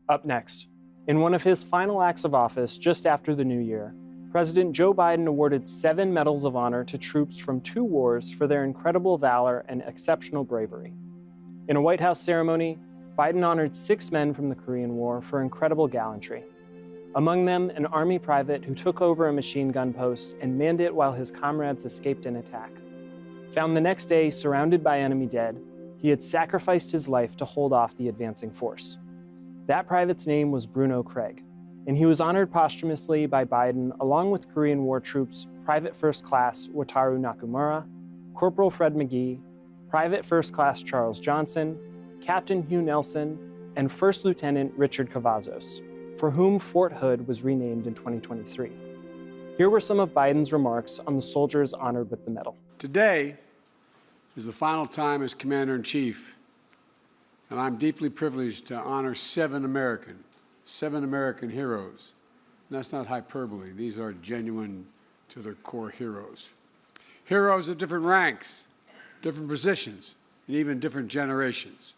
Up next, in one of his final acts of office just after the new year, President Joe Biden awarded 7 medals of honor to troops from 2 wars for their incredible valor and exceptional bravery. In a White House ceremony, Biden honored 6 men from the Korean War for incredible gallantry. Among them, an Army private who took over a machine gun post and manned it while his comrades escaped an attack. Found the next day surrounded by enemy dead, he had sacrificed his life to hold off the advancing force. That private's name was Bruno Craig, and he was honored posthumously by Biden along with Korean War troops Private First Class Wataru Nakamura, Corporal Fred McGee, Private First Class Charles Johnson, Captain Hugh Nelson, and First Lieutenant Richard Cavazos, for whom Fort Hood was renamed in 2023. Here were some of Biden's remarks on the soldiers honored with the medal. Today is the final time as Commander-in-Chief, and I'm deeply privileged to honor 7 American heroes. And that's not hyperbole. These are genuine to their core heroes. Heroes of different ranks, different positions, and even different generations.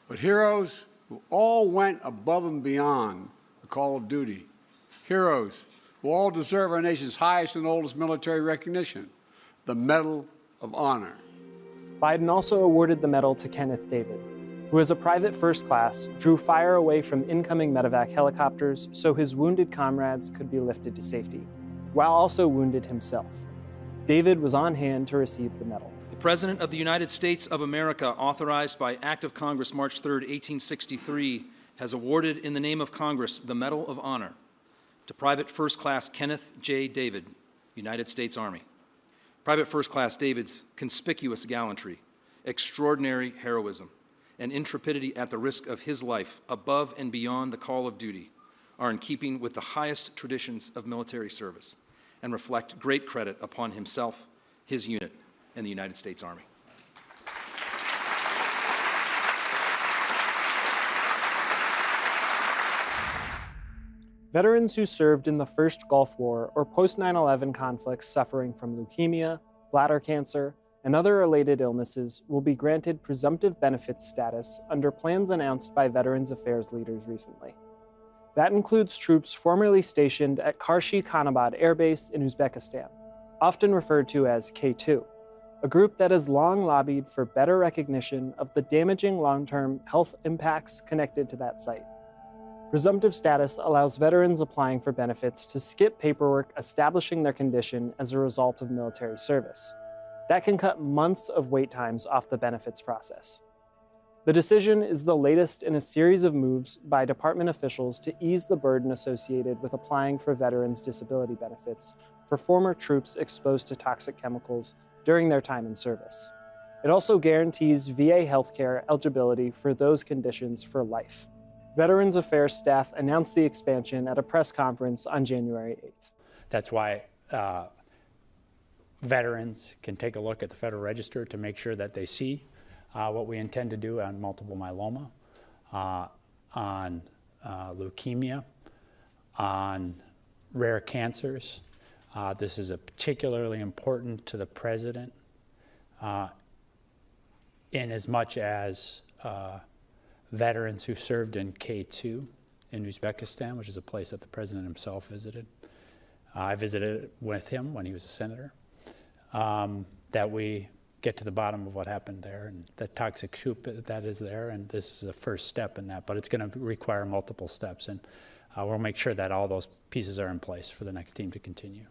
But heroes who all went above and beyond the call of duty. Heroes who all deserve our nation's highest and oldest military recognition, the Medal of Honor. Biden also awarded the medal to Kenneth David, who as a private first class drew fire away from incoming medevac helicopters so his wounded comrades could be lifted to safety, while also wounded himself. David was on hand to receive the medal. The President of the United States of America, authorized by Act of Congress March 3, 1863, has awarded in the name of Congress the Medal of Honor to Private First Class Kenneth J. David, United States Army. Private First Class David's conspicuous gallantry, extraordinary heroism, and intrepidity at the risk of his life above and beyond the call of duty are in keeping with the highest traditions of military service and reflect great credit upon himself, his unit, and the United States Army. Veterans who served in the first Gulf War or post-9/11 conflicts suffering from leukemia, bladder cancer, and other related illnesses will be granted presumptive benefits status under plans announced by Veterans Affairs leaders recently. That includes troops formerly stationed at Karshi-Khanabad Air Base in Uzbekistan, often referred to as K2, a group that has long lobbied for better recognition of the damaging long-term health impacts connected to that site. Presumptive status allows veterans applying for benefits to skip paperwork establishing their condition as a result of military service. That can cut months of wait times off the benefits process. The decision is the latest in a series of moves by department officials to ease the burden associated with applying for veterans' disability benefits for former troops exposed to toxic chemicals during their time in service. It also guarantees VA healthcare eligibility for those conditions for life. Veterans Affairs staff announced the expansion at a press conference on January 8th. That's why veterans can take a look at the Federal Register to make sure that they see what we intend to do on multiple myeloma, on leukemia, on rare cancers. This is particularly important to the President in as much as veterans who served in K2 in Uzbekistan, which is a place that the President himself visited. I visited with him when he was a senator, that we get to the bottom of what happened there and the toxic soup that is there, and this is the first step in that, but it's going to require multiple steps, and we'll make sure that all those pieces are in place for the next team to continue.